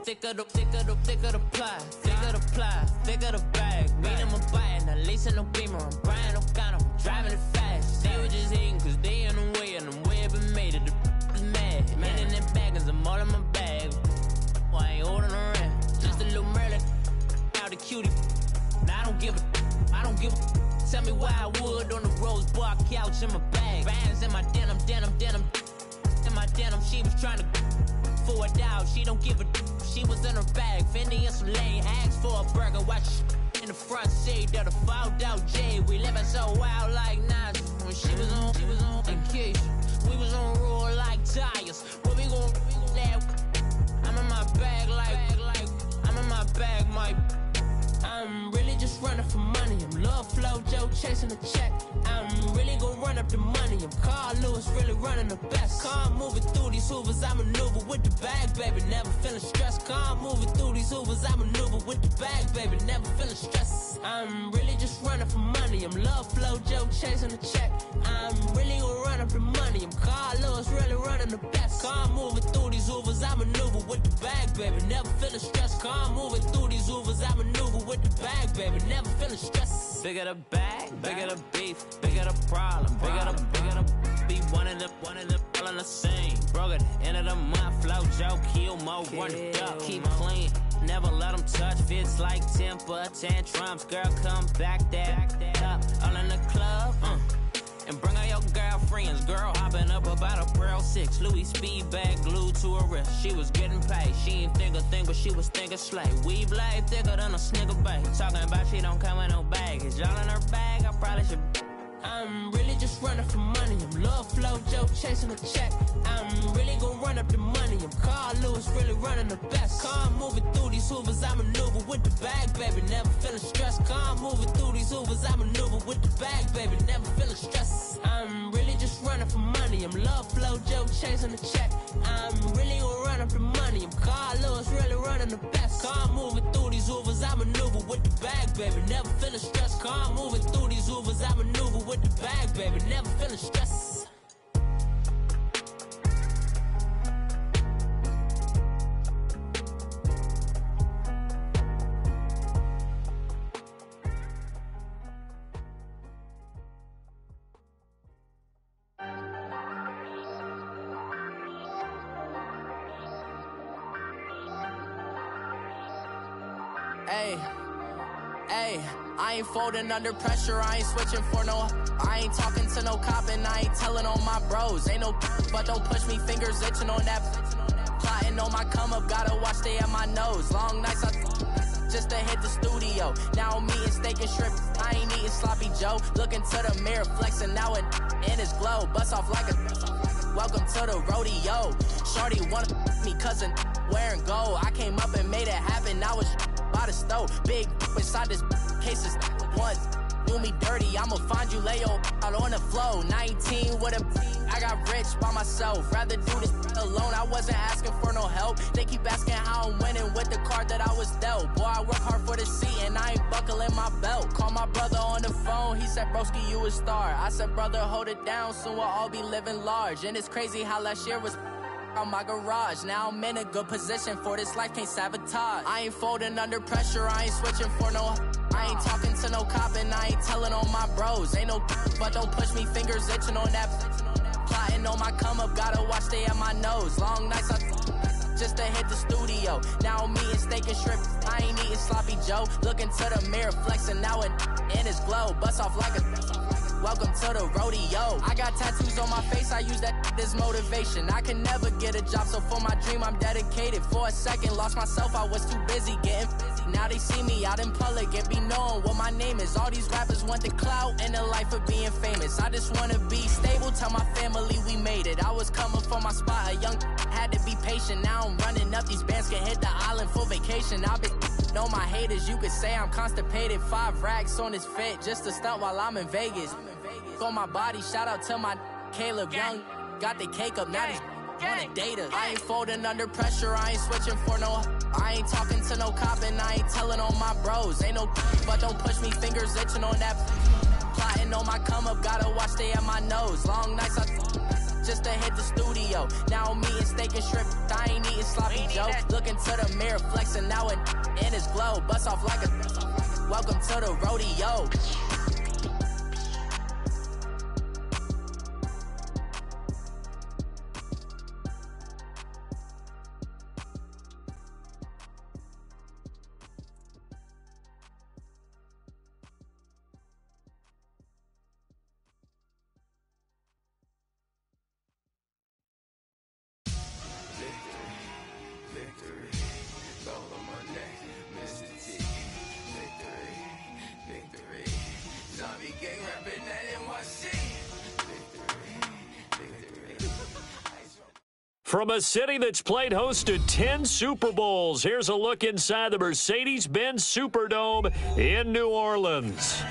thicker the ply, thicker the ply, thicker the bag. Meet him a bite, at least in no beamer. I'm Brian O'Connor, I'm driving it fast. They were just hating cause they in the way, and the way I've been made it. The is mad, man in that bag, cause I'm all in my bag. Well, I ain't holding around, just a little Merlin. Now the cutie, now I don't give a. Tell me why I would on the rose bar couch in my bag. Bands in my denim. In my denim, she was trying to for it out. She don't give a. She was in her bag. Fendi and some lane. Asked for a burger. Watch in the front seat of the fouled out J. We living so wild like Nas. When she was on vacation. We was on roll like tires. Where we gon' laugh? I'm in my bag like I'm in my bag, Mike. I'm really just running for money. I'm Love Flow Joe chasing the check. I'm really gon' run up the money. I'm Carl Lewis, really running the best. Car moving through these Hoovers, I maneuver with the bag, baby. Never feeling stressed. Car moving through these Hoovers, I maneuver with the bag, baby. Never feeling stressed. I'm really just running for money. I'm Love Flow Joe chasing the check. I'm really gon' run up the money. I'm Carl Lewis, really running the best. Car moving through these Hoovers, I maneuver with the bag, baby. Never feeling stressed. Car moving through these Hoovers, I maneuver with the bag, baby. Never feeling stressed. Bigger the bag, bigger the beef, bigger the problem, bigger the be one in the all in the same. Broke at the end of the month, flow Joe, kill mo, run it up, keep clean. Never let them touch, fits like temper tantrums. Girl, come back that up, all in the club, and bring all your girlfriends. Girl hopping up about a Pearl 6 Louis speed bag glued to her wrist. She was getting paid, she ain't think a thing, but she was thinking slay. We blade thicker than a snicker bag. Talking about she don't come with no baggage. Y'all in her bag, I probably should. I'm really just running for money. I'm Love Flow Joe chasing a check. I'm really gon' run up the money. I'm Carl Lewis, really running the best. Car moving through these Hoovers, I maneuver with the bag, baby. Never feeling stressed. Car moving through these Hoovers, I maneuver with the bag, baby. Never feeling stressed. I'm really just running for money. I'm Love Flow Joe chasing a check. I'm really gon' run up the money. I'm Carl Lewis, really running the best. Car moving through these Hoovers, I maneuver with the bag, baby. Never feeling stressed. Car moving through these Hoovers, I maneuver with the bag, baby. Never feeling stressed. Hey, I ain't folding under pressure, I ain't switching for no. I ain't talking to no cop and I ain't telling on my bros. Ain't no but don't push me, fingers itching on that. Plotting on my come up, gotta watch stay at my nose. Long nights just to hit the studio. Now I'm eating steak and shrimp, I ain't eating sloppy Joe. Looking to the mirror, flexing now and in his glow. Bust off like a welcome to the rodeo. Shorty wanna me cousin wearing gold. I came up and made it happen, I was by the stove. Big inside this case is one. Do me dirty, I'ma find you, lay your out on the floor. 19 with a I got rich by myself. Rather do this alone, I wasn't asking for no help. They keep asking how I'm winning with the card that I was dealt. Boy, I work hard for the seat and I ain't buckling my belt. Call my brother on the phone, he said, broski, you a star. I said, brother, hold it down, soon we'll all be living large. And it's crazy how last year was on my garage. Now I'm in a good position for this life, can't sabotage. I ain't folding under pressure, I ain't switching for no. I ain't talking to no cop and I ain't telling on my bros. Ain't no but don't push me, fingers itching on that. Plotting on my come up, gotta watch stay at my nose. Long nights just to hit the studio. Now I'm eating steak and shrimp, I ain't eating sloppy Joe. Looking to the mirror, flexing now and in his glow. Bust off like a welcome to the rodeo. I got tattoos on my face, I use that as motivation. I can never get a job, so for my dream I'm dedicated. For a second, lost myself, I was too busy getting now they see me out in public and be knowing what my name is. All these rappers want the clout and the life of being famous. I just wanna be stable, tell my family we made it. I was coming for my spot, a young had to be patient. Now I'm running up, these bands can hit the island for vacation. I've been know my haters, you could say I'm constipated. 5 racks on this fit, just to stunt while I'm in Vegas. On my body, shout out to my Caleb Young. Got the cake up, now these wanna date us. I ain't folding under pressure, I ain't switching for no. I ain't talking to no cop and I ain't telling on my bros. Ain't no but don't push me, fingers itching on that. Plotting on my come up, gotta watch stay at my nose. Long nights just to hit the studio. Now me and steak and shrimp, I ain't eating sloppy Joe. Looking to the mirror, flexing now and in his glow. Bust off like a welcome to the rodeo. From a city that's played host to 10 Super Bowls, here's a look inside the Mercedes-Benz Superdome in New Orleans.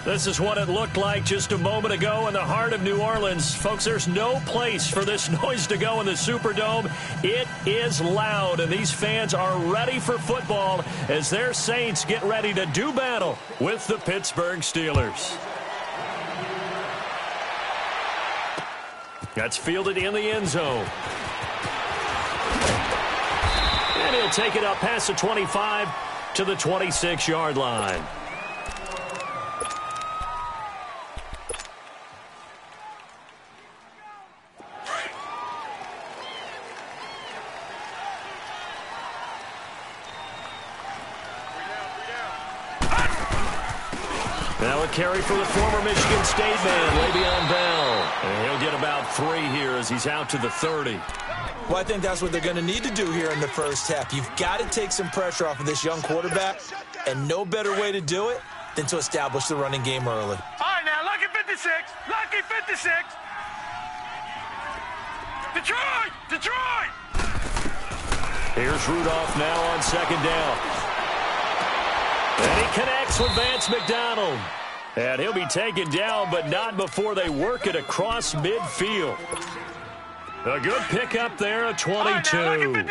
This is what it looked like just a moment ago in the heart of New Orleans. Folks, there's no place for this noise to go in the Superdome. It is loud, and these fans are ready for football as their Saints get ready to do battle with the Pittsburgh Steelers. That's fielded in the end zone. And he'll take it up past the 25 to the 26-yard line. Now a carry for the former Michigan State man, Le'Veon Bell. And he'll get about 3 here as he's out to the 30. Well, I think that's what they're going to need to do here in the first half. You've got to take some pressure off of this young quarterback, and no better way to do it than to establish the running game early. All right, now, lucky 56. Lucky 56. Detroit! Detroit! Here's Rudolph now on second down. And he connects with Vance McDonald. And he'll be taken down, but not before they work it across midfield. A good pickup there, a 22.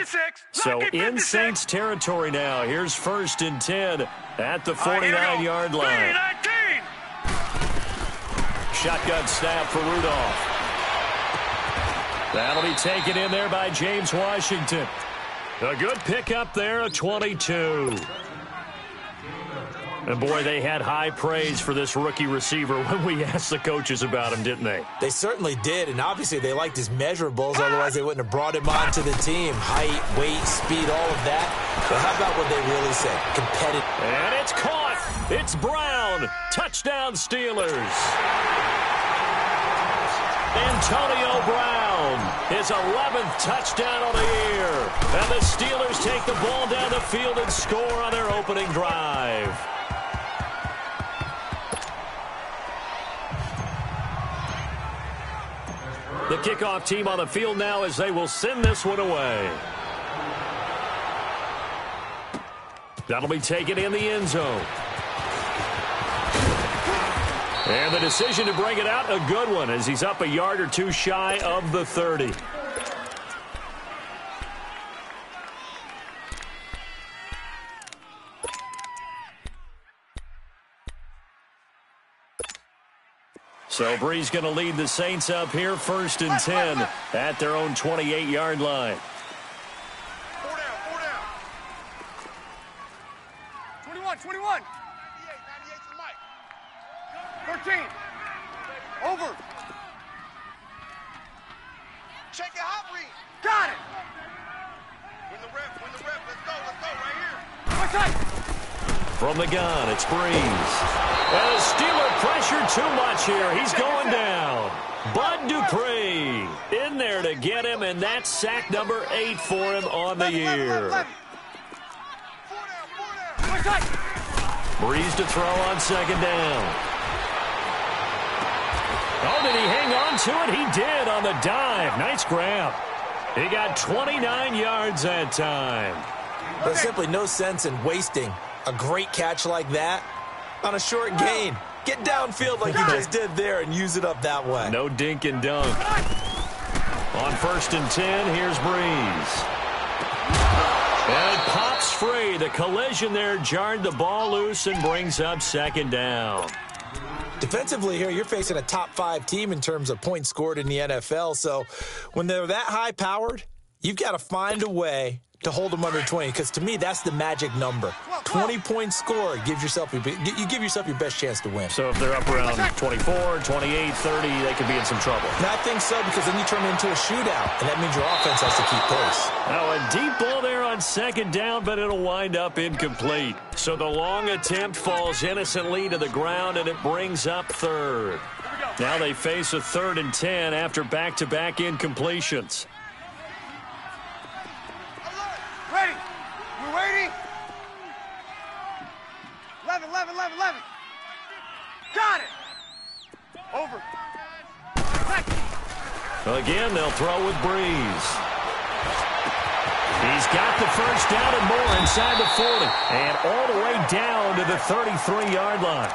So in Saints territory now. Here's 1st and 10 at the 49-yard line. Shotgun snap for Rudolph. That'll be taken in there by James Washington. A good pickup there, a 22. And, boy, they had high praise for this rookie receiver when we asked the coaches about him, didn't they? They certainly did, and obviously they liked his measurables. Otherwise, they wouldn't have brought him onto the team. Height, weight, speed, all of that. But how about what they really said? Competitive. And it's caught. It's Brown. Touchdown, Steelers. Antonio Brown, his 11th touchdown on the year. And the Steelers take the ball down the field and score on their opening drive. The kickoff team on the field now as they will send this one away. That'll be taken in the end zone. And the decision to bring it out, a good one, as he's up a yard or two shy of the 30. So Bree's going to lead the Saints up here, 1st and 10 at their own 28-yard line. 4 down. 21. 98 to Mike. 13. Over. Check it, hot read. Got it. Win the rep. Let's go right here. One tight. From the gun, it's Breeze. And the Steeler pressure too much here. He's going down. Bud Dupree in there to get him, and that's sack number 8 for him on the year. 4 down. Breeze to throw on second down. Oh, did he hang on to it? He did on the dive. Nice grab. He got 29 yards that time. There's simply no sense in wasting a great catch like that on a short gain. Get downfield like you just did there and use it up that way. No dink and dunk. On 1st and 10, here's Breeze. And it pops free. The collision there jarred the ball loose and brings up second down. Defensively here, you're facing a top 5 team in terms of points scored in the NFL. So when they're that high-powered, you've got to find a way to hold them under 20, because to me, that's the magic number. 20 points scored gives yourself you give yourself your best chance to win. So if they're up around 24, 28, 30, they could be in some trouble. And I think so, because then you turn it into a shootout, and that means your offense has to keep pace. Now a deep ball there on second down, but it'll wind up incomplete. So the long attempt falls innocently to the ground, and it brings up third. Now they face a 3rd and 10 after back-to-back incompletions. Ready. We're waiting. 11. Got it. Over. Again, they'll throw with Breeze. He's got the first down and more inside the 40. And all the way down to the 33-yard line.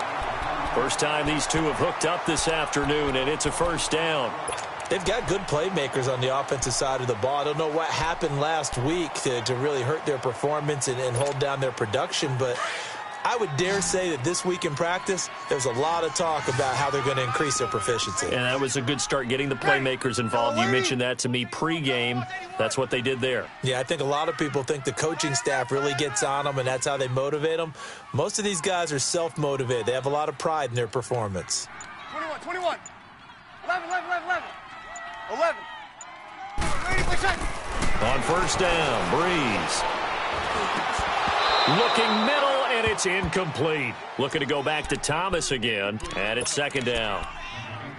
First time these two have hooked up this afternoon, and it's a first down. They've got good playmakers on the offensive side of the ball. I don't know what happened last week to really hurt their performance and hold down their production, but I would dare say that this week in practice, there's a lot of talk about how they're going to increase their proficiency. And that was a good start, getting the playmakers involved. You mentioned that to me pregame. That's what they did there. Yeah, I think a lot of people think the coaching staff really gets on them, and that's how they motivate them. Most of these guys are self-motivated. They have a lot of pride in their performance. 21. 11. 11. On first down, Breeze. Looking middle, and it's incomplete. Looking to go back to Thomas again, and it's second down.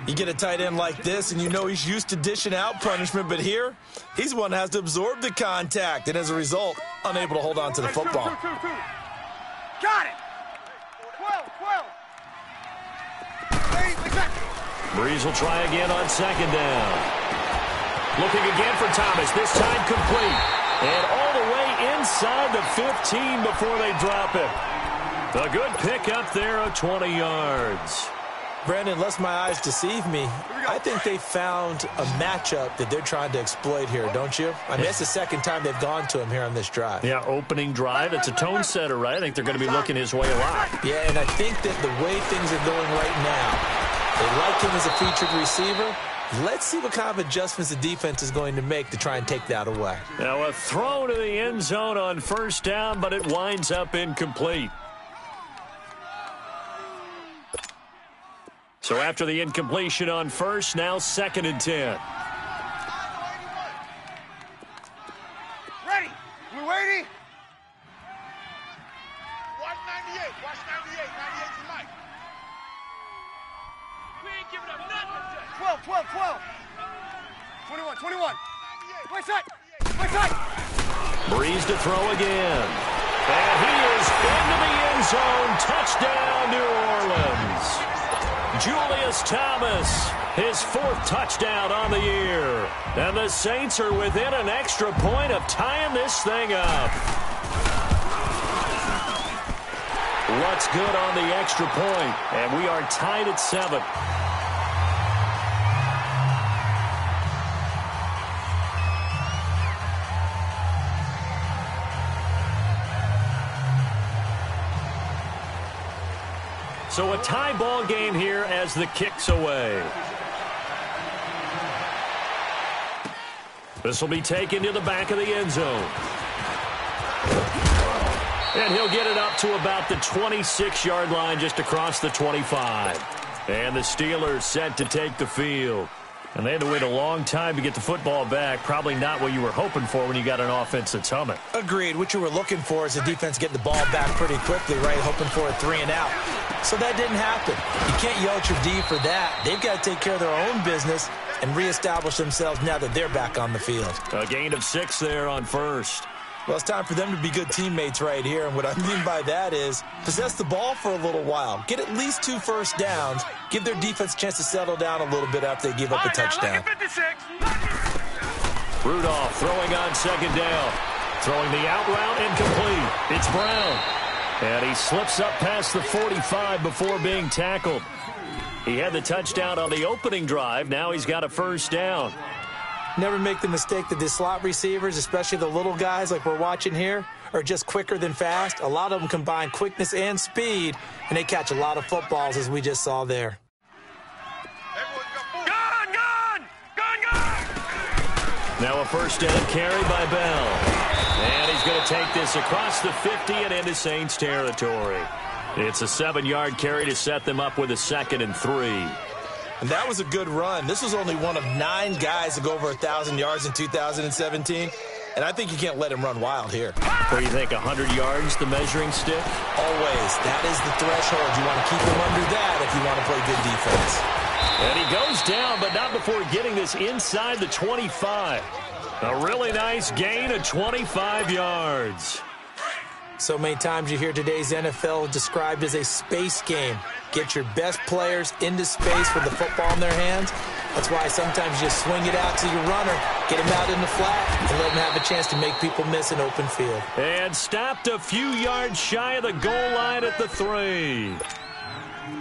You get a tight end like this, and you know he's used to dishing out punishment, but here, he's one that has to absorb the contact, and as a result, unable to hold on to the football. Got it. 12. Breeze will try again on second down. Looking again for Thomas, this time complete. And all the way inside the 15 before they drop it. A good pickup there of 20 yards. Brandon, lest my eyes deceive me, I think they found a matchup that they're trying to exploit here, don't you? I mean, that's the second time they've gone to him here on this drive. Yeah, opening drive. It's a tone setter, right? I think they're going to be looking his way a lot. Yeah, and I think that the way things are going right now, they like him as a featured receiver. Let's see what kind of adjustments the defense is going to make to try and take that away. Now a throw to the end zone on first down, but it winds up incomplete. So after the incompletion on first, now 2nd and 10. Ready. We're waiting. Watch 98. Watch 98. 98 tonight. We ain't giving up nothing. 12. 21. Right side. Breeze to throw again. And he is into the end zone. Touchdown, New Orleans. Julius Thomas, his 4th touchdown on the year. And the Saints are within an extra point of tying this thing up. What's good on the extra point? And we are tied at 7. So a tie ball game here as the kick's away. This will be taken to the back of the end zone. And he'll get it up to about the 26-yard line, just across the 25. And the Steelers set to take the field. And they had to wait a long time to get the football back. Probably not what you were hoping for when you got an offense that's humming. Agreed. What you were looking for is the defense getting the ball back pretty quickly, right? Hoping for a 3 and out. So that didn't happen. You can't yell at your D for that. They've got to take care of their own business and reestablish themselves now that they're back on the field. A gain of 6 there on first. Well, it's time for them to be good teammates right here. And what I mean by that is possess the ball for a little while. Get at least 2 first downs. Give their defense a chance to settle down a little bit after they give up a touchdown. Rudolph throwing on second down. Throwing the out route incomplete. It's Brown. And he slips up past the 45 before being tackled. He had the touchdown on the opening drive. Now he's got a first down. Never make the mistake that the slot receivers, especially the little guys like we're watching here, are just quicker than fast. A lot of them combine quickness and speed, and they catch a lot of footballs, as we just saw there. Now a first down carry by Bell. And he's going to take this across the 50 and into Saints territory. It's a 7-yard carry to set them up with a 2nd and 3. And that was a good run. This was only one of 9 guys to go over 1,000 yards in 2017. And I think you can't let him run wild here. What do you think, 100 yards, the measuring stick? Always. That is the threshold. You want to keep him under that if you want to play good defense. And he goes down, but not before getting this inside the 25. A really nice gain of 25 yards. So many times you hear today's NFL described as a space game. Get your best players into space with the football in their hands. That's why sometimes you just swing it out to your runner, get him out in the flat, and let him have a chance to make people miss an open field. And stopped a few yards shy of the goal line at the 3.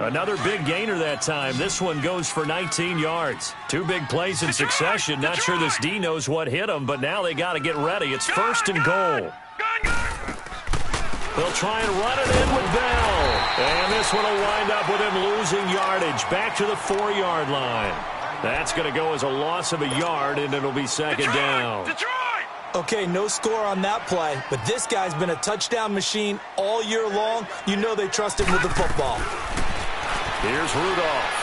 Another big gainer that time. This one goes for 19 yards. 2 big plays in succession. Not sure this D knows what hit him, but now they got to get ready. It's 1st and goal. They'll try and run it in with Bell. And this one will wind up with him losing yardage back to the 4-yard line. That's going to go as a loss of a yard, and it'll be 2nd down. Okay, no score on that play, but this guy's been a touchdown machine all year long. You know they trust him with the football. Here's Rudolph.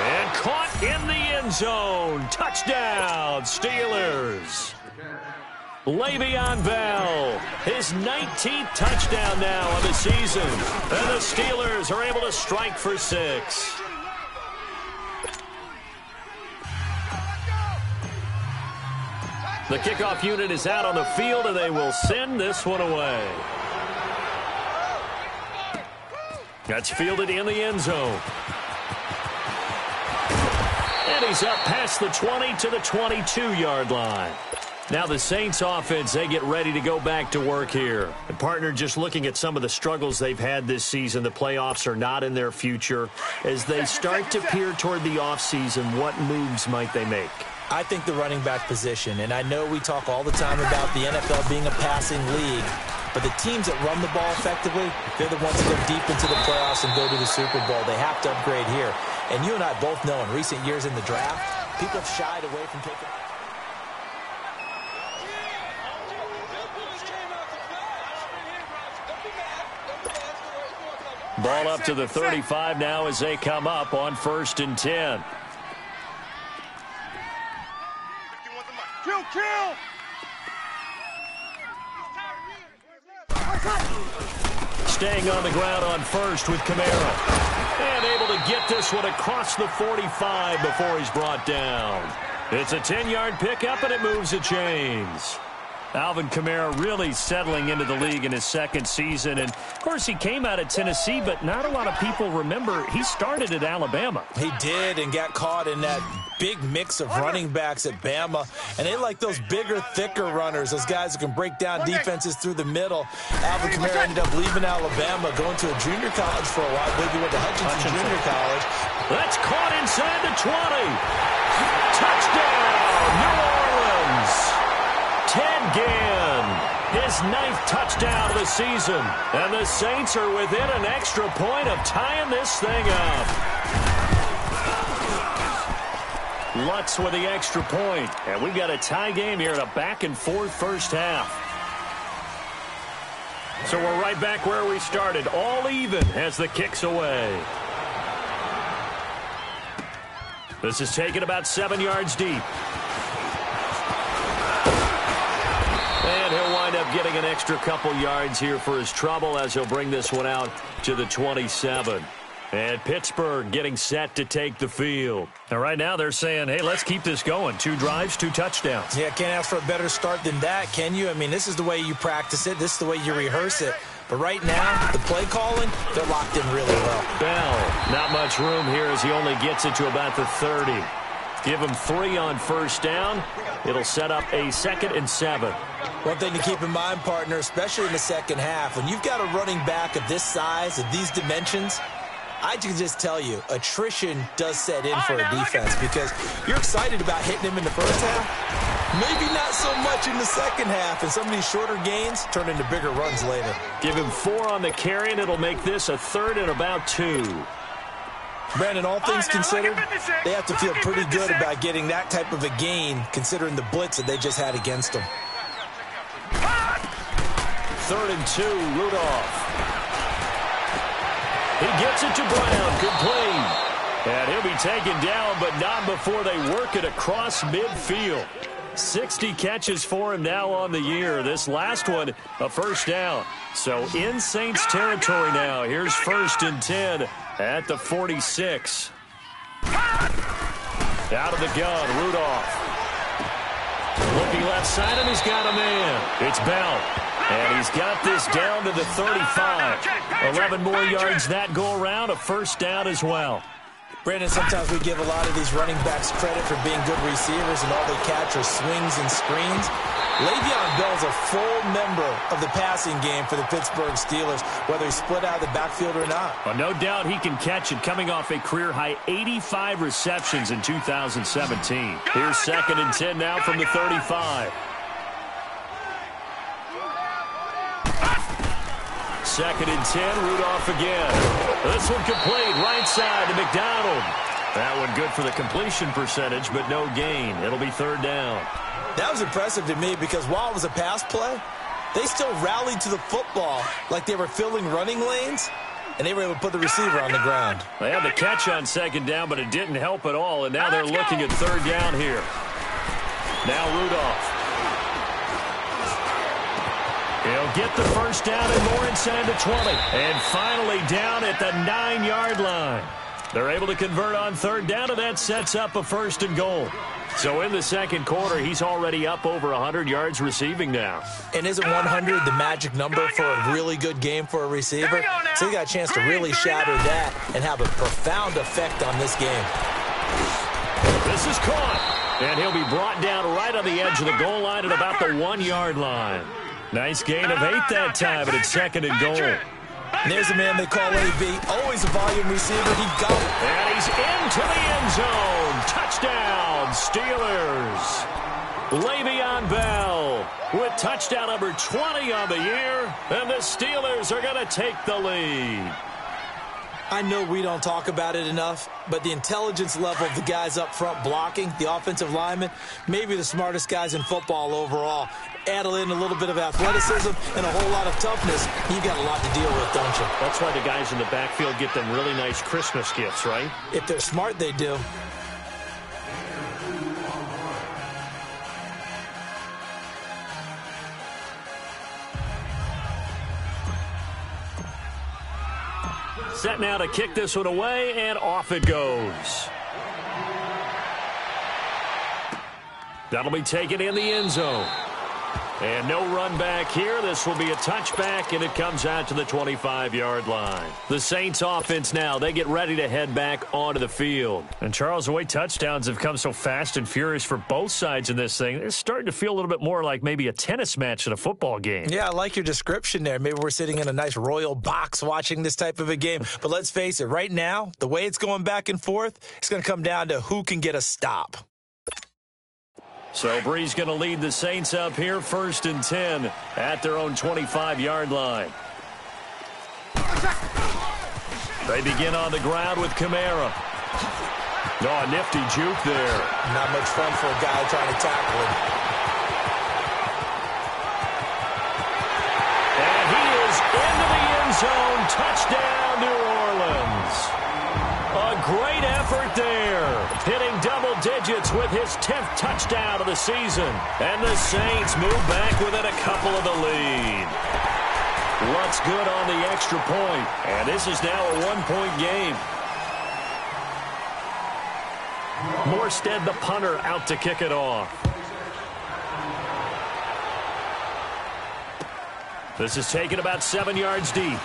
And caught in the end zone. Touchdown, Steelers. Le'Veon Bell, his 19th touchdown now of the season. And the Steelers are able to strike for 6. The kickoff unit is out on the field, and they will send this one away. That's fielded in the end zone. And he's up past the 20 to the 22-yard line. Now the Saints offense, they get ready to go back to work here. And partner, just looking at some of the struggles they've had this season, the playoffs are not in their future. As they start to peer toward the offseason, what moves might they make? I think the running back position, and I know we talk all the time about the NFL being a passing league, but the teams that run the ball effectively, they're the ones that go deep into the playoffs and go to the Super Bowl. They have to upgrade here. And you and I both know in recent years in the draft, people have shied away from taking... Ball up to the 35 now as they come up on 1st and 10. Kill! Staying on the ground on 1st with Kamara. And able to get this one across the 45 before he's brought down. It's a 10-yard pickup, and it moves the chains. Alvin Kamara really settling into the league in his 2nd season. And, of course, he came out of Tennessee, but not a lot of people remember he started at Alabama. He did, and got caught in that big mix of running backs at Bama. And they like those bigger, thicker runners, those guys who can break down defenses through the middle. Alvin Kamara ended up leaving Alabama, going to a junior college for a while. I believe he went to Hutchinson Junior College. That's caught inside the 20. Touchdown, New Orleans. Ted Ginn, his 9th touchdown of the season. And the Saints are within an extra point of tying this thing up. Lutz with the extra point. And we've got a tie game here in a back-and-forth first half. So we're right back where we started, all even as the kick's away. This is taken about 7 yards deep. And he'll wind up getting an extra couple yards here for his trouble as he'll bring this one out to the 27. And Pittsburgh getting set to take the field. And right now they're saying, hey, let's keep this going. 2 drives, 2 touchdowns. Yeah, can't ask for a better start than that, can you? I mean, this is the way you practice it. This is the way you rehearse it. But right now, the play calling, they're locked in really well. Bell, not much room here as he only gets it to about the 30. Give him 3 on first down. It'll set up a 2nd and 7. One thing to keep in mind, partner, especially in the second half, when you've got a running back of this size, of these dimensions, I can just tell you, attrition does set in for a defense because you're excited about hitting him in the first half. Maybe not so much in the second half, and some of these shorter gains turn into bigger runs later. Give him 4 on the carry, and it'll make this a 3rd and about 2. Brandon, all things considered, they have to feel pretty good about getting that type of a gain considering the blitz that they just had against them. 3rd and 2, Rudolph. He gets it to Brown, complete. And he'll be taken down, but not before they work it across midfield. 60 catches for him now on the year. This last one, a first down. So in Saints territory now. Here's 1st and 10 at the 46. Out of the gun, Rudolph. Looking left side, and he's got a man. It's Bell. And he's got this down to the 35. 11 more yards that go around, a first down as well. Brandon, sometimes we give a lot of these running backs credit for being good receivers, and all they catch are swings and screens. Le'Veon Bell's a full member of the passing game for the Pittsburgh Steelers, whether he's split out of the backfield or not. Well, no doubt he can catch it, coming off a career-high 85 receptions in 2017. Here's 2nd and 10 now from the 35. 2nd and 10, Rudolph again. This one complete, right side to McDonald. That one good for the completion percentage, but no gain. It'll be 3rd down. That was impressive to me because while it was a pass play, they still rallied to the football like they were filling running lanes, and they were able to put the receiver on the ground. They had the catch on 2nd down, but it didn't help at all, and now they're looking at 3rd down here. Now Rudolph. He'll get the first down and more inside the 20. And finally down at the 9-yard line. They're able to convert on 3rd down, and that sets up a 1st and goal. So in the second quarter, he's already up over 100 yards receiving now. And isn't 100 the magic number for a really good game for a receiver? So he got a chance to really shatter that and have a profound effect on this game. This is caught. And he'll be brought down right on the edge of the goal line at about the 1-yard line. Nice gain of 8 that time, but it's 2nd and goal. And there's a man they call AB, always a volume receiver. He got it. And he's into the end zone. Touchdown, Steelers. Le'Veon Bell with touchdown number 20 on the year, and the Steelers are going to take the lead. I know we don't talk about it enough, but the intelligence level of the guys up front blocking, the offensive linemen, maybe the smartest guys in football overall. Add in a little bit of athleticism and a whole lot of toughness, you've got a lot to deal with, don't you? That's why the guys in the backfield get them really nice Christmas gifts, right? If they're smart, they do. Set now to kick this one away, and off it goes. That'll be taken in the end zone. And no run back here. This will be a touchback, and it comes out to the 25-yard line. The Saints offense now, they get ready to head back onto the field. And Charles, the way touchdowns have come so fast and furious for both sides in this thing, it's starting to feel a little bit more like maybe a tennis match at a football game. Yeah, I like your description there. Maybe we're sitting in a nice royal box watching this type of a game. But let's face it, right now, the way it's going back and forth, it's going to come down to who can get a stop. So Bree's going to lead the Saints up here, 1st and 10 at their own 25-yard line. They begin on the ground with Kamara. Oh, a nifty juke there. Not much fun for a guy trying to tackle him. And he is into the end zone. Touchdown, New Orleans. A great effort there, hitting double digits with his 10th touchdown of the season. And the Saints move back within a couple of the lead. What's good on the extra point? And this is now a 1-point game. Morstead, the punter, out to kick it off. This is taken about 7 yards deep.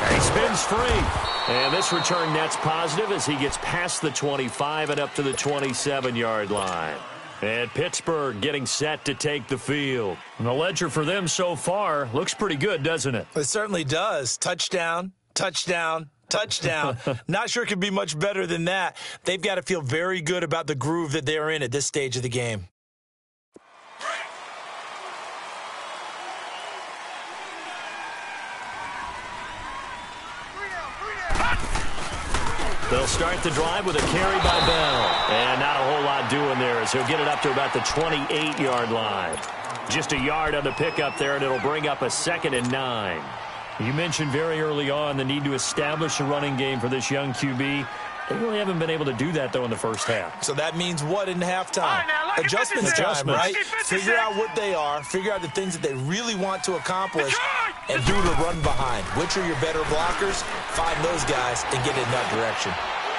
And he spins free. And this return net's positive as he gets past the 25 and up to the 27-yard line. And Pittsburgh getting set to take the field. And the ledger for them so far looks pretty good, doesn't it? It certainly does. Touchdown, touchdown, touchdown. Not sure it could be much better than that. They've got to feel very good about the groove that they're in at this stage of the game. They'll start the drive with a carry by Bell. And not a whole lot doing there as he'll get it up to about the 28-yard line. Just a yard on the pickup there, and it'll bring up a 2nd and 9. You mentioned very early on the need to establish a running game for this young QB. They really haven't been able to do that, though, in the first half. So that means what in halftime? Adjustments time, right? Figure out what they are, figure out the things that they really want to accomplish, and do the run behind. Which are your better blockers? Find those guys and get in that direction.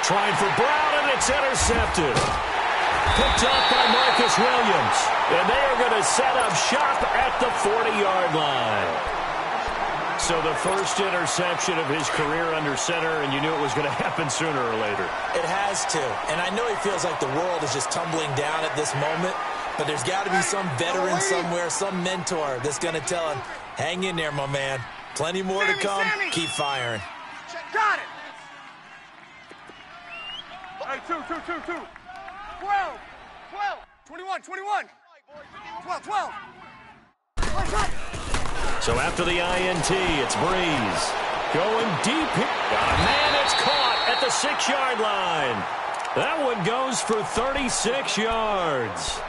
Trying for Brown, and it's intercepted. Picked up by Marcus Williams. And they are going to set up shop at the 40-yard line. So the first interception of his career under center, and you knew it was going to happen sooner or later. It has to. And I know he feels like the world is just tumbling down at this moment, but there's got to be some veteran somewhere, some mentor that's going to tell him, hang in there, my man. Plenty more to come. Keep firing. Got it. Hey, 2. 12. 21. 12. So after the INT, it's Breeze. Going deep here. Man, it's caught at the 6-yard line. That one goes for 36 yards.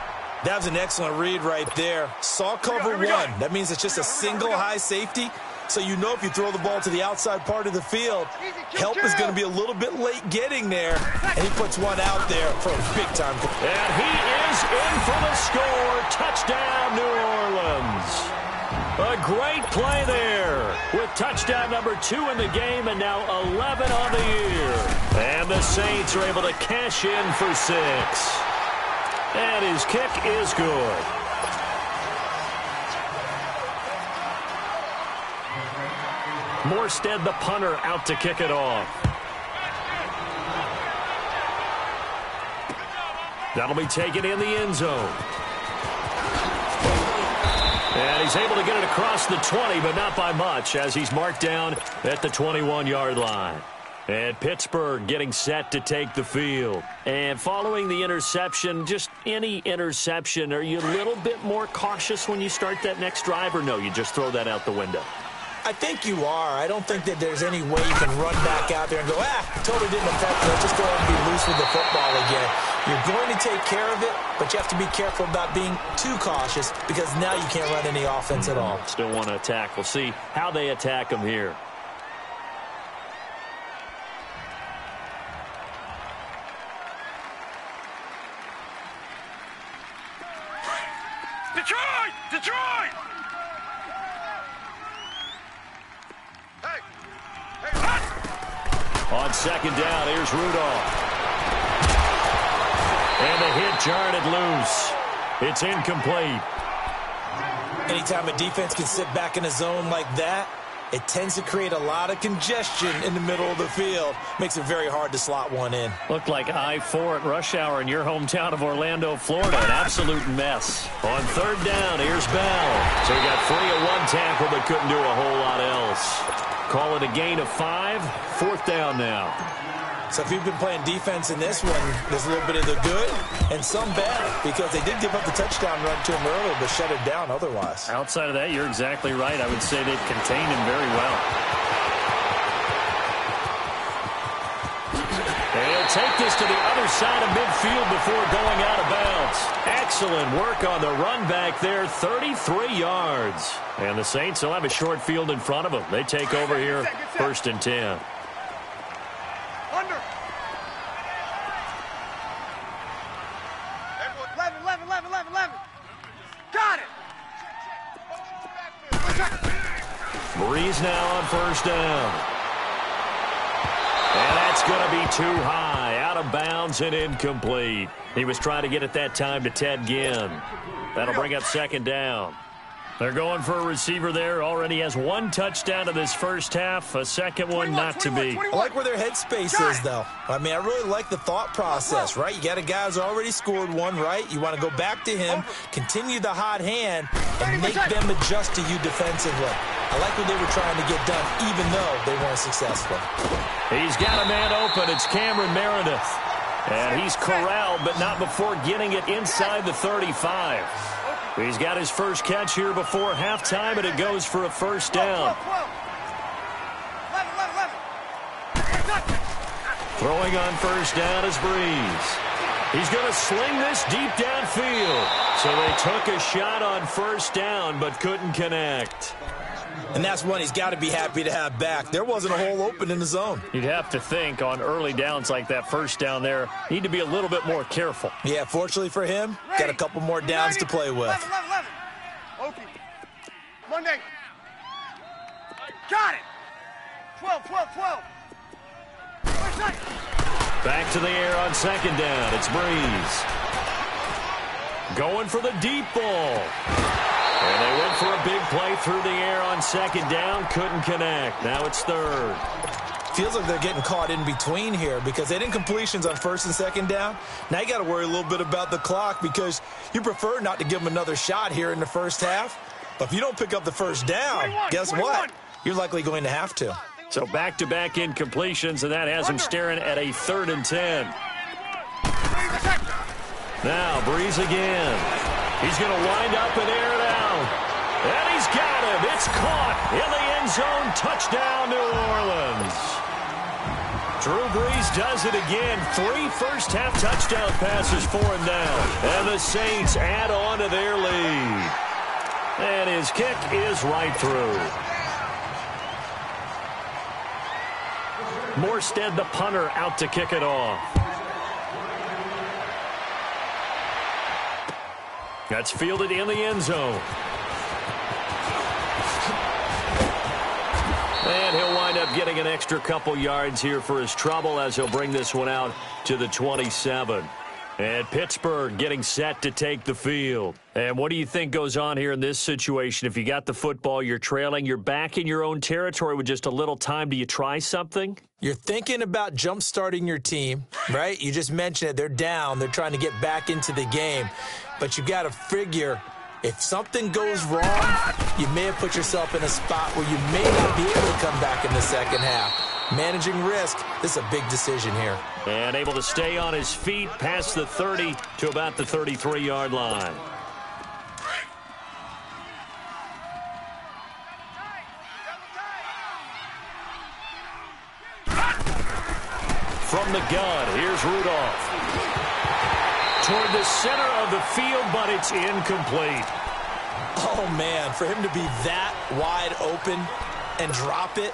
That was an excellent read right there. Saw cover one. That means it's just a single high safety. So you know if you throw the ball to the outside part of the field, help is going to be a little bit late getting there. And he puts one out there for a big-time. And he is in for the score. Touchdown, New Orleans. A great play there with touchdown number 2 in the game and now 11 on the year. And the Saints are able to cash in for 6. And his kick is good. Morstead, the punter, out to kick it off. That'll be taken in the end zone. And he's able to get it across the 20, but not by much, as he's marked down at the 21-yard line. And Pittsburgh getting set to take the field. And following the interception, just any interception, are you a little bit more cautious when you start that next drive, or no, you just throw that out the window? I think you are. I don't think that there's any way you can run back out there and go, totally didn't affect me. Just go ahead and be loose with the football again. You're going to take care of it, but you have to be careful about being too cautious because now you can't run any offense at all. Still want to attack. We'll see how they attack them here. Detroit! On second down, here's Rudolph. And the hit jarred it loose. It's incomplete. Anytime a defense can sit back in a zone like that, it tends to create a lot of congestion in the middle of the field. Makes it very hard to slot one in. Looked like I-4 at rush hour in your hometown of Orlando, Florida. An absolute mess. On third down, here's Bell. So he got free of one tackle but couldn't do a whole lot else. Call it a gain of 5. 4th down now. So if you've been playing defense in this one, there's a little bit of the good and some bad because they did give up the touchdown run to him earlier but shut it down otherwise. Outside of that, you're exactly right. I would say they've contained him very well. And he'll take this to the other side of midfield before going out of bounds. Excellent work on the run back there, 33 yards. And the Saints will have a short field in front of them. They take over here, 1st and 10. Under. 11. Got it. Breeze now on 1st down. And that's going to be too high, out of bounds and incomplete. He was trying to get it that time to Ted Ginn. That'll bring up 2nd down. They're going for a receiver there. Already has 1 touchdown in this first half. A second one not to be. I like where their headspace is, though. I mean, I really like the thought process, right? You got a guy who's already scored 1, right? You want to go back to him, continue the hot hand, and make them adjust to you defensively. I like what they were trying to get done, even though they weren't successful. He's got a man open. It's Cameron Meredith. And he's corralled, but not before getting it inside the 35. He's got his first catch here before halftime, and it goes for a first down. Throwing on first down is Breeze. He's going to sling this deep downfield. So they took a shot on first down, but couldn't connect. And that's one he's got to be happy to have back. There wasn't a hole open in the zone. You'd have to think on early downs like that first down there, need to be a little bit more careful. Yeah, fortunately for him, got a couple more downs to play with. 11. Okay. Monday. Got it. 12. Back to the air on second down. It's Breeze. Going for the deep ball. And they went for a big play through the air on second down. Couldn't connect. Now it's third. Feels like they're getting caught in between here because they didn't completions on first and second down. Now you got to worry a little bit about the clock because you prefer not to give them another shot here in the first half. But if you don't pick up the first down, guess what? You're likely going to have to. So back-to-back incompletions, and that has him staring at a 3rd and 10. Now Breeze again. He's going to wind up and air it out. And he's got him. It's caught in the end zone. Touchdown, New Orleans. Drew Brees does it again. 3 first-half touchdown passes for him now. And the Saints add on to their lead. And his kick is right through. Morstead, the punter, out to kick it off. That's fielded in the end zone. And he'll wind up getting an extra couple yards here for his trouble as he'll bring this one out to the 27. And Pittsburgh getting set to take the field. And what do you think goes on here in this situation? If you got the football, you're trailing, you're back in your own territory with just a little time. Do you try something? You're thinking about jump-starting your team, right? You just mentioned it. They're down. They're trying to get back into the game. But you got to figure if something goes wrong, you may have put yourself in a spot where you may not be able to come back in the second half. Managing risk, this is a big decision here. And able to stay on his feet past the 30 to about the 33-yard line. From the gun, here's Rudolph. Toward the center of the field, but it's incomplete. Oh, man, for him to be that wide open and drop it.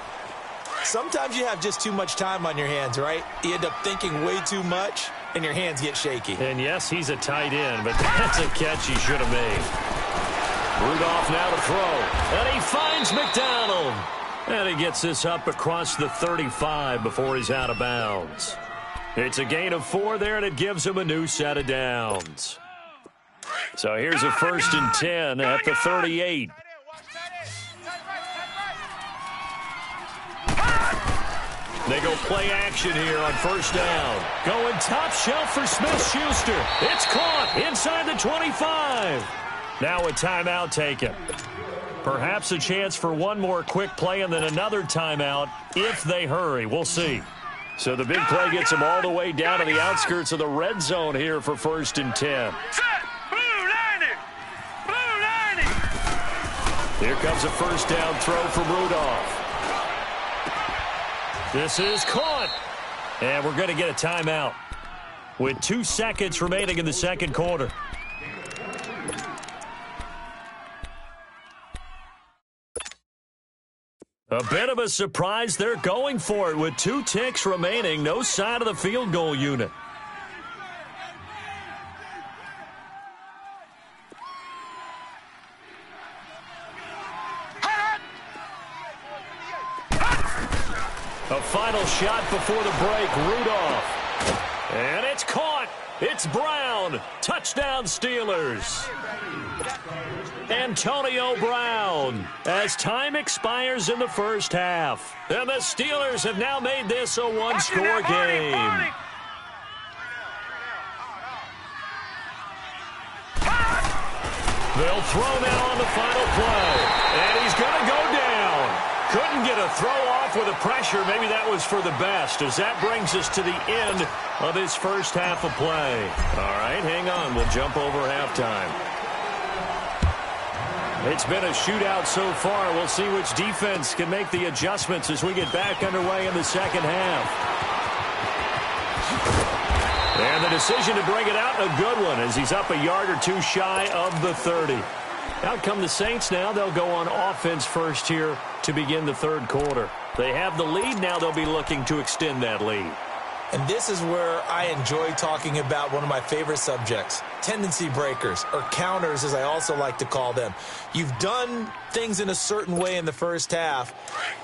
Sometimes you have just too much time on your hands, right? You end up thinking way too much, and your hands get shaky. And, yes, he's a tight end, but that's a catch he should have made. Rudolph now to throw, and he finds McDonald. And he gets this up across the 35 before he's out of bounds. It's a gain of 4 there, and it gives him a new set of downs. So here's a 1st and 10 at the 38. They go play action here on first down. Going top shelf for Smith-Schuster. It's caught inside the 25. Now a timeout taken. Perhaps a chance for one more quick play and then another timeout if they hurry. We'll see. So the big play gets them all the way down to the outskirts of the red zone here for 1st and 10. Here comes a first down throw from Rudolph. This is caught. And we're going to get a timeout with 2 seconds remaining in the second quarter. A bit of a surprise. They're going for it with 2 ticks remaining. No sign of the field goal unit. A final shot before the break. Rudolph. And it's caught. It's Brown. Touchdown Steelers. Antonio Brown as time expires in the first half. And the Steelers have now made this a 1-score game. They'll throw now on the final play. And he's going to go down. Couldn't get a throw off with the pressure. Maybe that was for the best, as that brings us to the end of this first half of play. All right, hang on. We'll jump over halftime. It's been a shootout so far. We'll see which defense can make the adjustments as we get back underway in the second half. And the decision to bring it out, a good one, as he's up a yard or two shy of the 30. Out come the Saints now. They'll go on offense first here to begin the third quarter. They have the lead. Now they'll be looking to extend that lead. And this is where I enjoy talking about one of my favorite subjects, tendency breakers, or counters, as I also like to call them. You've done things in a certain way in the first half,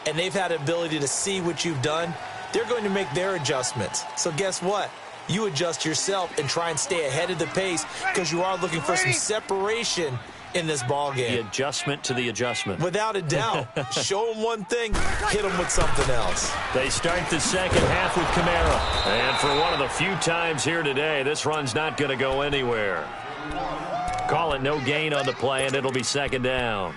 and they've had the ability to see what you've done. They're going to make their adjustments. So guess what? You adjust yourself and try and stay ahead of the pace, because you are looking for some separation in this ball game. The adjustment to the adjustment. Without a doubt. Show them one thing, hit them with something else. They start the second half with Kamara. And for one of the few times here today, this run's not going to go anywhere. Call it no gain on the play, and it'll be second down.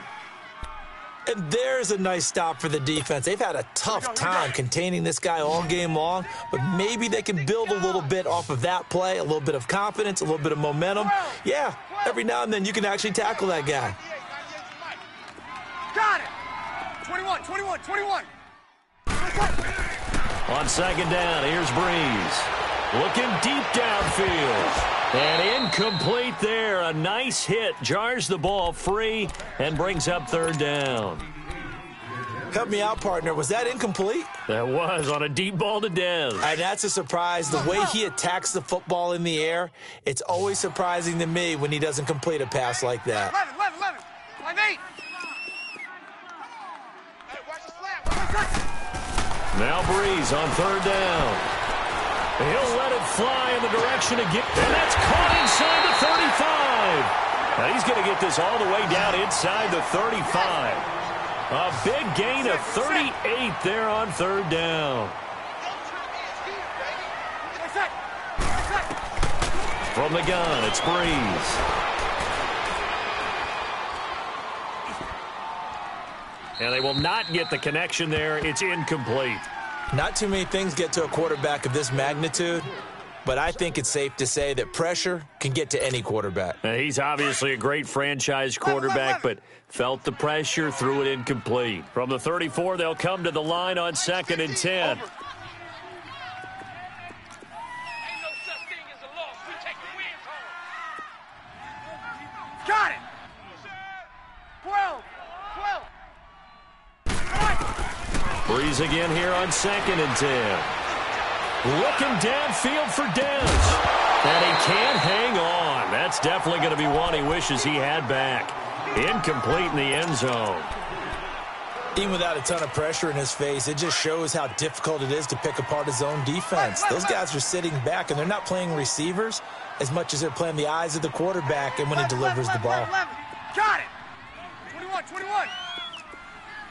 And there's a nice stop for the defense. They've had a tough time containing this guy all game long, but maybe they can build a little bit off of that play, a little bit of confidence, a little bit of momentum. Yeah, every now and then you can actually tackle that guy. Got it! 21, 21, 21. On second down, here's Breeze. Looking deep downfield. And incomplete there. A nice hit. Jars the ball free and brings up third down. Help me out, partner. Was that incomplete? That was on a deep ball to Dez. And that's a surprise. The way he attacks the football in the air, it's always surprising to me when he doesn't complete a pass like that. 11, 11, 11. 5-8. Hey, watch the slap. Now Breeze on third down. He'll let it fly in the direction again. And that's caught inside the 35. Now he's going to get this all the way down inside the 35. A big gain of 38 there on third down. From the gun, it's Breeze. And they will not get the connection there. It's incomplete. Not too many things get to a quarterback of this magnitude, but I think it's safe to say that pressure can get to any quarterback. He's obviously a great franchise quarterback, but felt the pressure, threw it incomplete. From the 34, they'll come to the line on 2nd and 10. Got it! 12, 12. Breeze again here on 2nd and 10. Looking downfield for Dez. And he can't hang on. That's definitely going to be one he wishes he had back. Incomplete in the end zone. Even without a ton of pressure in his face, it just shows how difficult it is to pick apart his own defense. Those guys are sitting back, and they're not playing receivers as much as they're playing the eyes of the quarterback and when he delivers the ball. Got it! 21, 21.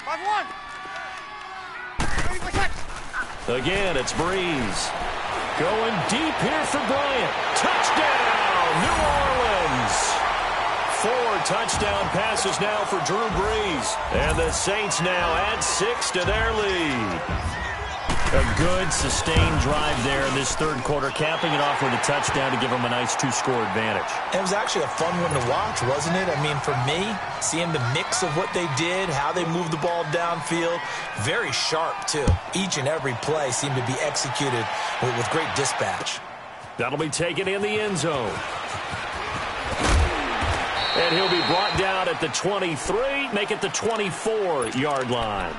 5-1. Again, it's Breeze. Going deep here for Bryant. Touchdown, New Orleans. 4 touchdown passes now for Drew Brees. And the Saints now add 6 to their lead. A good, sustained drive there in this third quarter, capping it off with a touchdown to give them a nice 2-score advantage. It was actually a fun one to watch, wasn't it? I mean, for me, seeing the mix of what they did, how they moved the ball downfield, very sharp, too. Each and every play seemed to be executed with great dispatch. That'll be taken in the end zone. And he'll be brought down at the 23, make it the 24-yard line.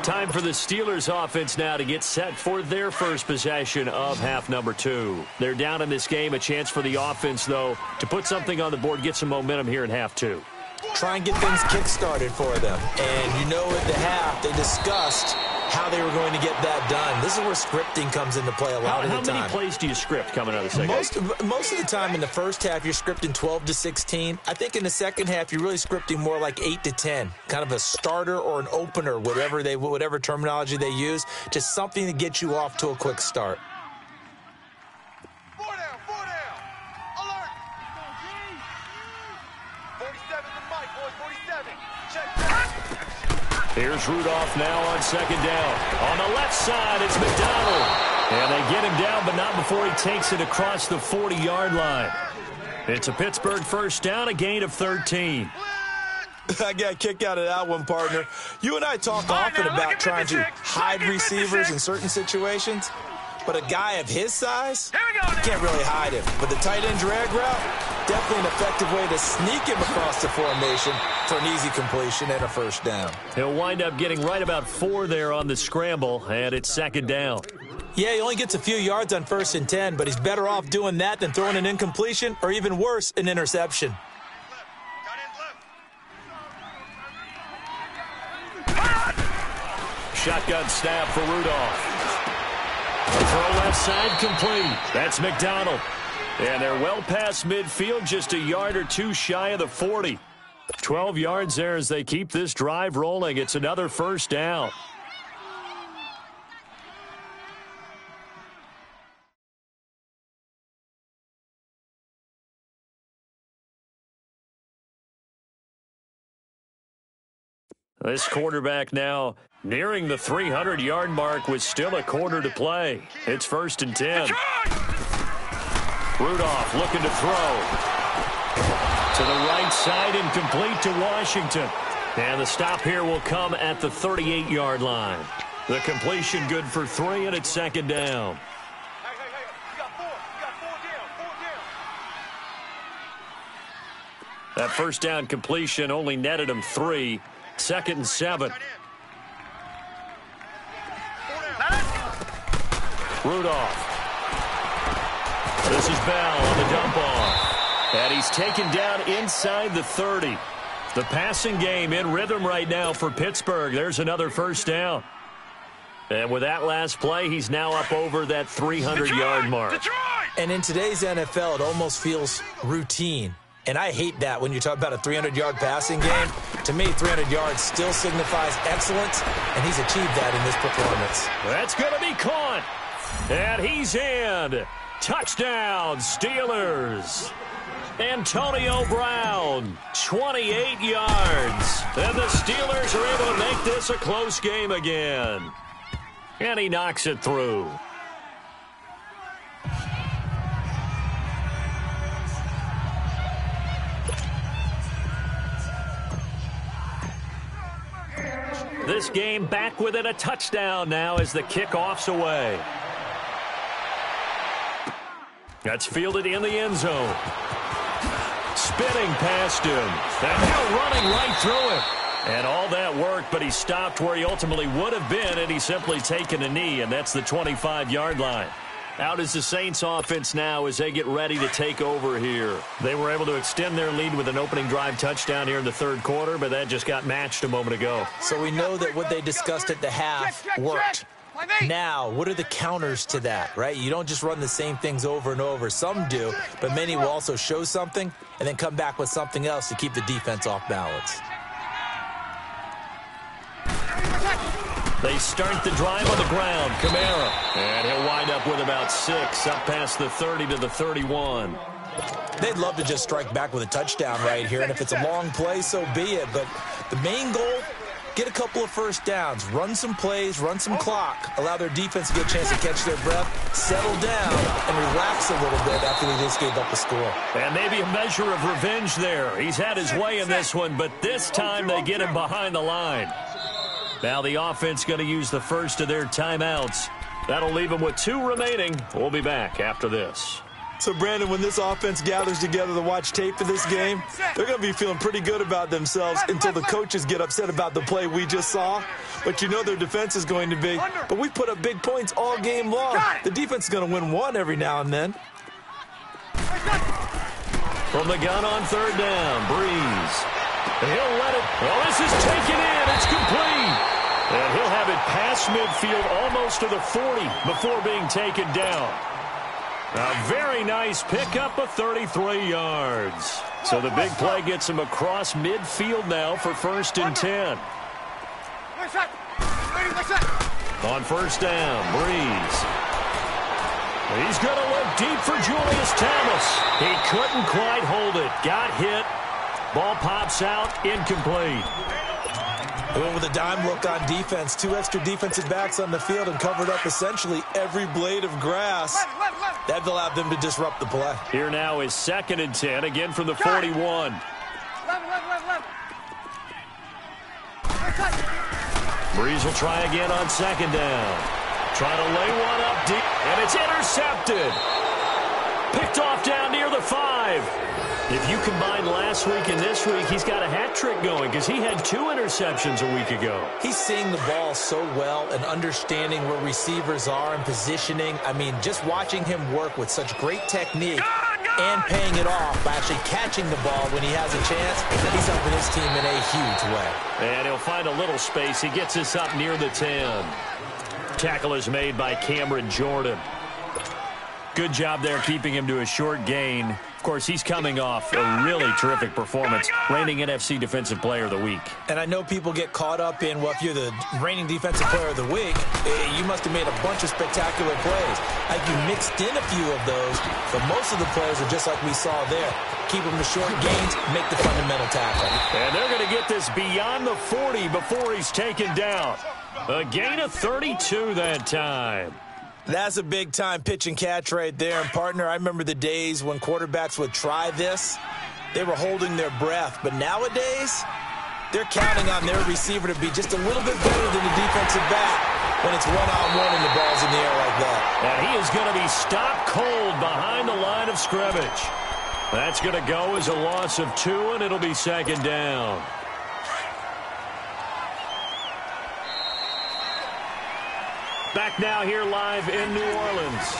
Time for the Steelers offense now to get set for their first possession of half number 2. They're down in this game. A chance for the offense, though, to put something on the board, get some momentum here in half 2. Try and get things kick-started for them. And you know at the half, they discussed how they were going to get that done. This is where scripting comes into play a lot of the time. How many plays do you script coming out of the second half? Most of the time in the first half, you're scripting 12 to 16. I think in the second half, you're really scripting more like 8 to 10. Kind of a starter or an opener, whatever terminology they use. Just something to get you off to a quick start. 4 down. Alert. 47 to Mike, boys. 47. Check that. Here's Rudolph now on second down. On the left side, it's McDonald. And they get him down, but not before he takes it across the 40-yard line. It's a Pittsburgh first down, a gain of 13. I got a kick out of that one, partner. You and I talk often about trying to hide receivers in certain situations, but a guy of his size, can't really hide him. But the tight end drag route, definitely an effective way to sneak him across the formation for an easy completion and a first down. He'll wind up getting right about 4 there on the scramble, and it's second down. Yeah, he only gets a few yards on 1st and 10, but he's better off doing that than throwing an incompletion or even worse, an interception. Shotgun snap for Rudolph. The throw left side complete. That's McDonald. And they're well past midfield, just a yard or two shy of the 40. 12 yards there as they keep this drive rolling. It's another first down. This quarterback now nearing the 300-yard mark with still a quarter to play. It's 1st and 10. Rudolph looking to throw. To the right side and complete to Washington. And the stop here will come at the 38-yard line. The completion good for 3, and it's second down. That first down completion only netted him 3. 2nd and 7. Rudolph. This is Bell on the dump off. And he's taken down inside the 30. The passing game in rhythm right now for Pittsburgh. There's another first down. And with that last play, he's now up over that 300-yard mark. And in today's NFL, it almost feels routine. And I hate that when you talk about a 300-yard passing game. To me, 300 yards still signifies excellence, and he's achieved that in this performance. That's going to be caught. And he's in. Touchdown, Steelers. Antonio Brown, 28 yards. And the Steelers are able to make this a close game again. And he knocks it through. This game back within a touchdown now as the kickoff's away. That's fielded in the end zone. Spinning past him. And now running right through it. And all that worked, but he stopped where he ultimately would have been, and he's simply taken a knee, and that's the 25-yard line. Out is the Saints offense now as they get ready to take over here. They were able to extend their lead with an opening drive touchdown here in the third quarter, but that just got matched a moment ago. So we know that what they discussed at the half worked. Now, what are the counters to that, right? You don't just run the same things over and over. Some do, but many will also show something and then come back with something else to keep the defense off balance. They start the drive on the ground. Kamara. And he'll wind up with about 6, up past the 30 to the 31. They'd love to just strike back with a touchdown right here, and if it's a long play, so be it. But the main goal, get a couple of first downs, run some plays, run some clock, allow their defense to get a chance to catch their breath, settle down, and relax a little bit after they just gave up the score. And maybe a measure of revenge there. He's had his way in this one, but this time they get him behind the line. Now the offense going to use the first of their timeouts. That'll leave them with 2 remaining. We'll be back after this. So, Brandon, when this offense gathers together to watch tape of this game, they're going to be feeling pretty good about themselves until the coaches get upset about the play we just saw. But you know their defense is going to be. But we put up big points all game long. The defense is going to win one every now and then. From the gun on third down, Breeze. And he'll let it. Well, this is taken in. It's complete. And he'll have it past midfield almost to the 40 before being taken down. A very nice pickup of 33 yards. So the big play gets him across midfield now for 1st and 10. On first down, Breeze. He's going to look deep for Julius Thomas. He couldn't quite hold it. Got hit. Ball pops out, incomplete. They went with a dime look on defense. 2 extra defensive backs on the field and covered up essentially every blade of grass. That allowed them to disrupt the play. Here now is 2nd and 10, again from the 41. Breeze will try again on 2nd down. Trying to lay one up deep, and it's intercepted. Picked off down near the 5. If you combine last week and this week, he's got a hat trick going because he had 2 interceptions a week ago. He's seeing the ball so well and understanding where receivers are and positioning. I mean, just watching him work with such great technique and paying it off by actually catching the ball when he has a chance, he's helping his team in a huge way. And he'll find a little space. He gets us up near the 10. Tackle is made by Cameron Jordan. Good job there keeping him to a short gain. Of course, he's coming off a really terrific performance, reigning NFC Defensive Player of the Week. And I know people get caught up in, well, if you're the reigning Defensive Player of the Week, you must have made a bunch of spectacular plays. I think you mixed in a few of those, but most of the plays are just like we saw there. Keep them to short gains, make the fundamental tackle. And they're going to get this beyond the 40 before he's taken down. A gain of 32 that time. That's a big-time pitch and catch right there. And, partner, I remember the days when quarterbacks would try this. They were holding their breath. But nowadays, they're counting on their receiver to be just a little bit better than the defensive back when it's one-on-one and the ball's in the air like that. And he is going to be stopped cold behind the line of scrimmage. That's going to go as a loss of 2, and it'll be 2nd down. Back now here live in New Orleans.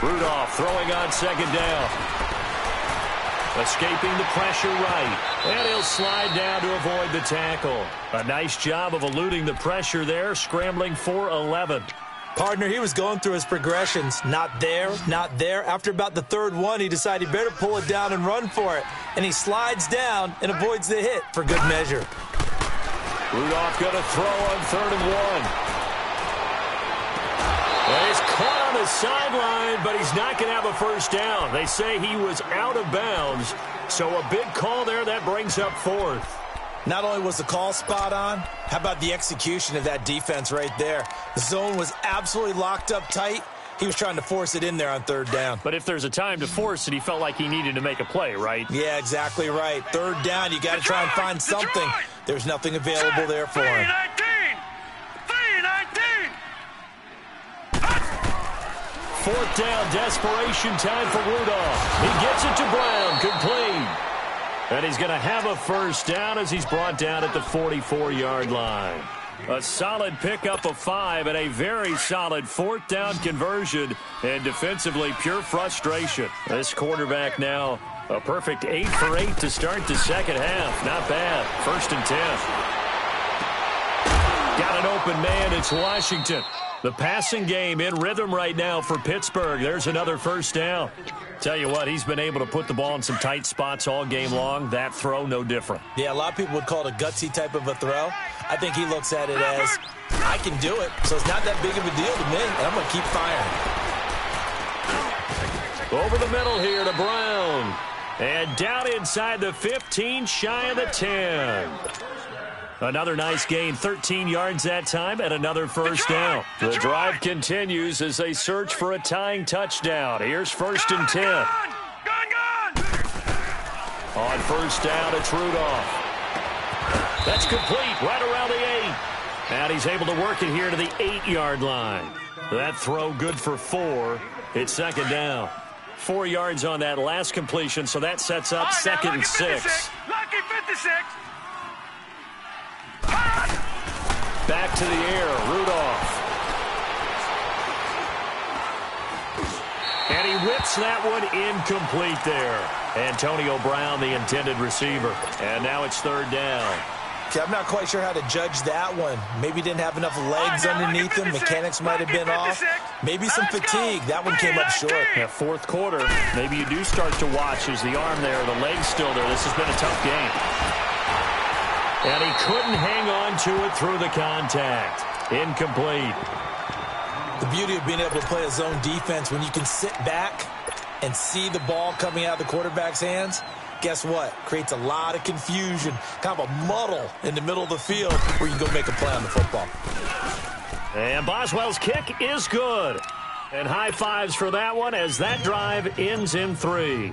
Rudolph throwing on 2nd down. Escaping the pressure right. And he'll slide down to avoid the tackle. A nice job of eluding the pressure there, scrambling for 11. Partner, he was going through his progressions. Not there, not there. After about the 3rd one, he decided he better pull it down and run for it. And he slides down and avoids the hit for good measure. Rudolph going to throw on 3rd and 1. Well, he's caught on the sideline, but he's not going to have a first down. They say he was out of bounds, so a big call there that brings up 4th. Not only was the call spot on, how about the execution of that defense right there? The zone was absolutely locked up tight. He was trying to force it in there on 3rd down. But if there's a time to force it, he felt like he needed to make a play, right? Yeah, exactly right. 3rd down, you got to try and find something. There's nothing available there for him. 4th down, desperation time for Rudolph. He gets it to Brown, complete. And he's going to have a first down as he's brought down at the 44-yard line. A solid pickup of 5 and a very solid 4th down conversion. And defensively, pure frustration. This quarterback now a perfect 8 for 8 to start the 2nd half. Not bad. 1st and 10. Got an open man. It's Washington. The passing game in rhythm right now for Pittsburgh. There's another first down. Tell you what, he's been able to put the ball in some tight spots all game long. That throw, no different. Yeah, a lot of people would call it a gutsy type of a throw. I think he looks at it as, I can do it, so it's not that big of a deal to me, and I'm going to keep firing. Over the middle here to Brown. And down inside the 15, shy of the 10. Another nice gain, 13 yards that time, and another first down. The drive continues as they search for a tying touchdown. Here's 1st and 10. On 1st down, it's Rudolph. That's complete, right around the 8. And he's able to work it here to the 8-yard line. That throw good for 4. It's 2nd down. 4 yards on that last completion, so that sets up 2nd and 6. Lucky 56. Back to the air, Rudolph. And he whips that one incomplete there. Antonio Brown, the intended receiver. And now it's 3rd down. Okay, I'm not quite sure how to judge that one. Maybe didn't have enough legs underneath him. Mechanics might have been off. Maybe some fatigue. That one came up short. Yeah, 4th quarter, maybe you do start to watch as the arm there, the leg's still there. This has been a tough game. And he couldn't hang on to it through the contact. Incomplete. The beauty of being able to play a zone defense, when you can sit back and see the ball coming out of the quarterback's hands, guess what? Creates a lot of confusion, kind of a muddle in the middle of the field where you can go make a play on the football. And Boswell's kick is good. And high fives for that one as that drive ends in 3.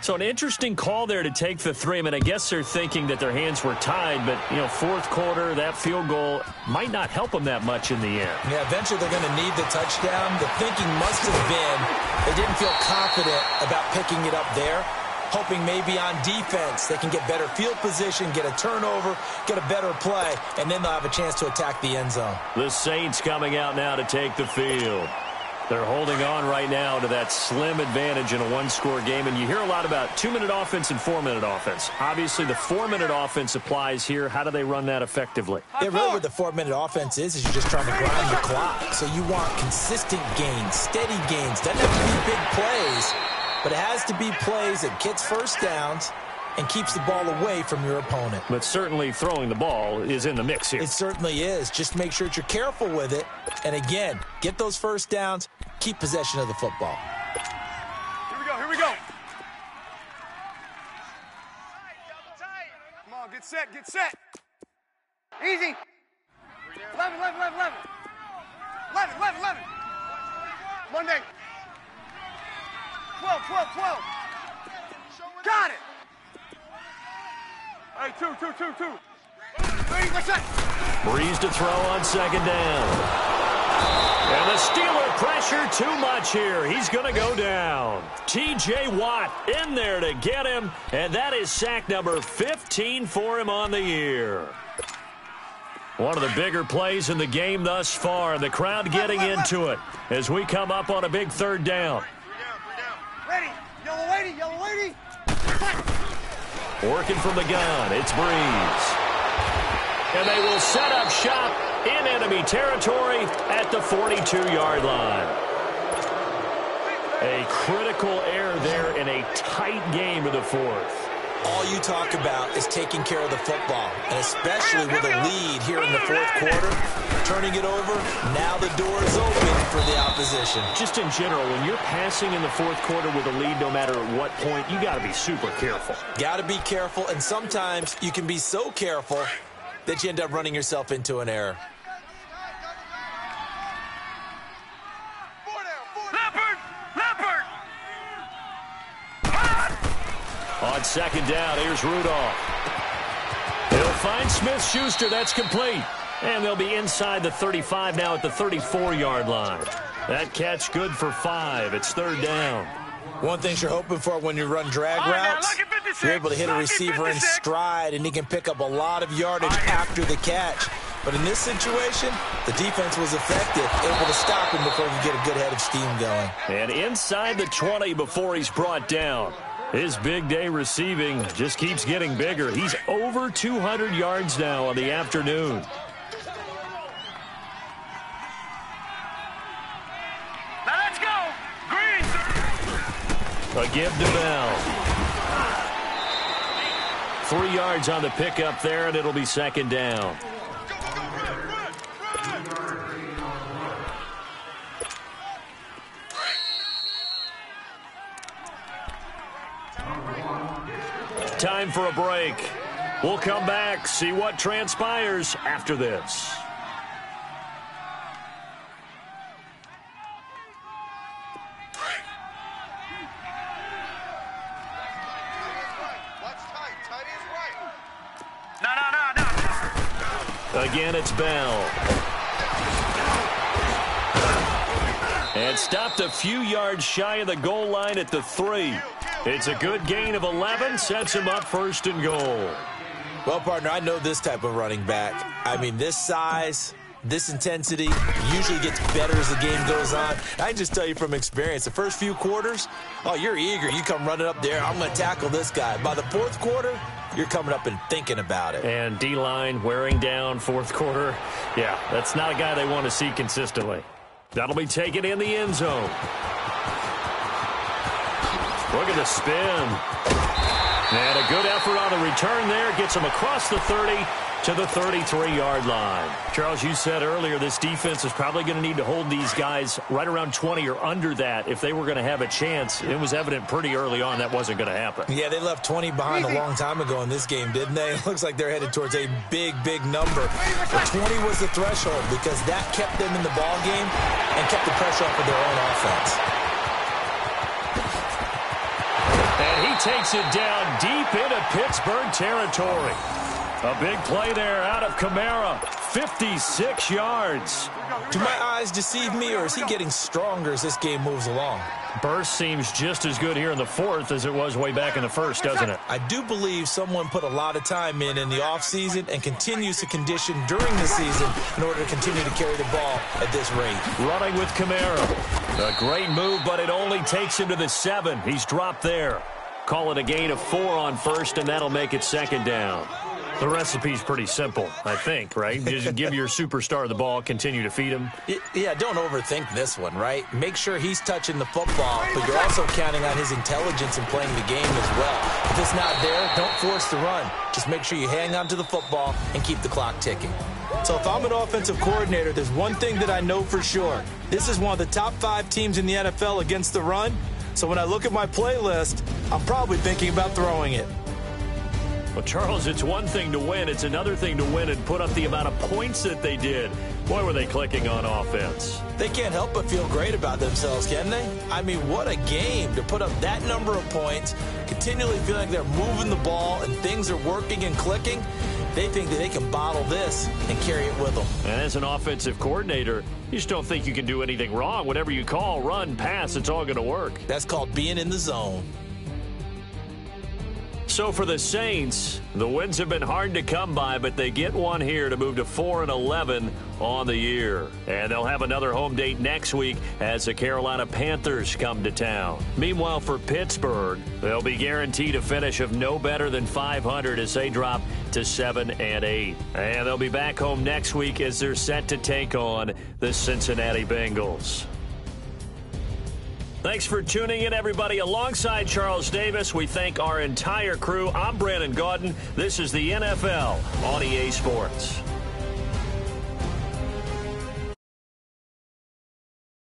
So an interesting call there to take the 3. I mean, I guess they're thinking that their hands were tied, but, you know, fourth quarter, that field goal might not help them that much in the end. Yeah, eventually they're going to need the touchdown. The thinking must have been they didn't feel confident about picking it up there, hoping maybe on defense they can get better field position, get a turnover, get a better play, and then they'll have a chance to attack the end zone. The Saints coming out now to take the field. They're holding on right now to that slim advantage in a one-score game, and you hear a lot about 2-minute offense and 4-minute offense. Obviously, the 4-minute offense applies here. How do they run that effectively? Yeah, really what the 4-minute offense is you're just trying to grind the clock. So you want consistent gains, steady gains. Doesn't have to be big plays, but it has to be plays that gets first downs and keeps the ball away from your opponent. But certainly throwing the ball is in the mix here. It certainly is. Just make sure that you're careful with it. And again, get those first downs, keep possession of the football. Here we go, here we go. Come on, get set, get set. Easy. 11, 11, 11, 11. 11, 11, 11. Monday. 12, 12, 12. Got it. Hey, 2, 2, 2, 2. Ready, let's set. Breeze to throw on second down. And the Steeler pressure too much here. He's going to go down. T.J. Watt in there to get him, and that is sack number 15 for him on the year. One of the bigger plays in the game thus far, and the crowd getting into it as we come up on a big third down. 3 down. Ready, yellow lady, yellow lady. Working from the gun, it's Breeze. And they will set up shop in enemy territory at the 42-yard line. A critical error there in a tight game of the fourth. All you talk about is taking care of the football, and especially with a lead here in the fourth quarter, turning it over, now the door is open for the opposition. Just in general, when you're passing in the fourth quarter with a lead, no matter at what point, you got to be super careful. Got to be careful, and sometimes you can be so careful that you end up running yourself into an error. On second down, here's Rudolph. He'll find Smith-Schuster. That's complete. And they'll be inside the 35 now at the 34-yard line. That catch good for 5. It's third down. One thing you're hoping for when you run drag routes, you're able to hit a receiver in stride, and he can pick up a lot of yardage after the catch. But in this situation, the defense was effective, able to stop him before he could get a good head of steam going. And inside the 20 before he's brought down. His big day receiving just keeps getting bigger. He's over 200 yards now on the afternoon. Now let's go. Green. A give to Bell. 3 yards on the pickup there, and it'll be second down. Time for a break. We'll come back, see what transpires after this. Again, it's Bell. And stopped a few yards shy of the goal line at the 3. It's a good gain of 11, sets him up first and goal. Well, partner, I know this type of running back. I mean, this size, this intensity usually gets better as the game goes on. I can just tell you from experience, the first few quarters, oh, you're eager. You come running up there, I'm going to tackle this guy. By the fourth quarter, you're coming up and thinking about it. And D-line wearing down fourth quarter. Yeah, that's not a guy they want to see consistently. That'll be taken in the end zone. Look at the spin. And a good effort on the return there. Gets him across the 30 to the 33-yard line. Charles, you said earlier this defense is probably going to need to hold these guys right around 20 or under that if they were going to have a chance. It was evident pretty early on that wasn't going to happen. Yeah, they left 20 behind a long time ago in this game, didn't they? It looks like they're headed towards a big, big number. But 20 was the threshold because that kept them in the ball game and kept the pressure off of their own offense. And he takes it down deep into Pittsburgh territory. A big play there out of Kamara. 56 yards. Do my eyes deceive me, or is he getting stronger as this game moves along? Burst seems just as good here in the fourth as it was way back in the first, doesn't it? I do believe someone put a lot of time in the offseason and continues to condition during the season in order to continue to carry the ball at this rate. Running with Kamara. A great move, but it only takes him to the 7. He's dropped there. Call it a gain of 4 on first, and that'll make it second down. The recipe's pretty simple, I think, right? Just give your superstar the ball, continue to feed him. Yeah, don't overthink this one, right? Make sure he's touching the football, but you're also counting on his intelligence in playing the game as well. If it's not there, don't force the run. Just make sure you hang on to the football and keep the clock ticking. So if I'm an offensive coordinator, there's one thing that I know for sure. This is one of the top 5 teams in the NFL against the run. So when I look at my playlist, I'm probably thinking about throwing it. Well, Charles, it's one thing to win. It's another thing to win and put up the amount of points that they did. Boy, were they clicking on offense. They can't help but feel great about themselves, can they? I mean, what a game to put up that number of points, continually feeling like they're moving the ball and things are working and clicking. They think that they can bottle this and carry it with them. And as an offensive coordinator, you just don't think you can do anything wrong. Whatever you call, run, pass, it's all going to work. That's called being in the zone. So for the Saints, the wins have been hard to come by, but they get one here to move to 4-11 on the year. And they'll have another home date next week as the Carolina Panthers come to town. Meanwhile, for Pittsburgh, they'll be guaranteed a finish of no better than 500 as they drop to 7-8. And they'll be back home next week as they're set to take on the Cincinnati Bengals. Thanks for tuning in, everybody. Alongside Charles Davis, we thank our entire crew. I'm Brandon Gaudin. This is the NFL on EA Sports.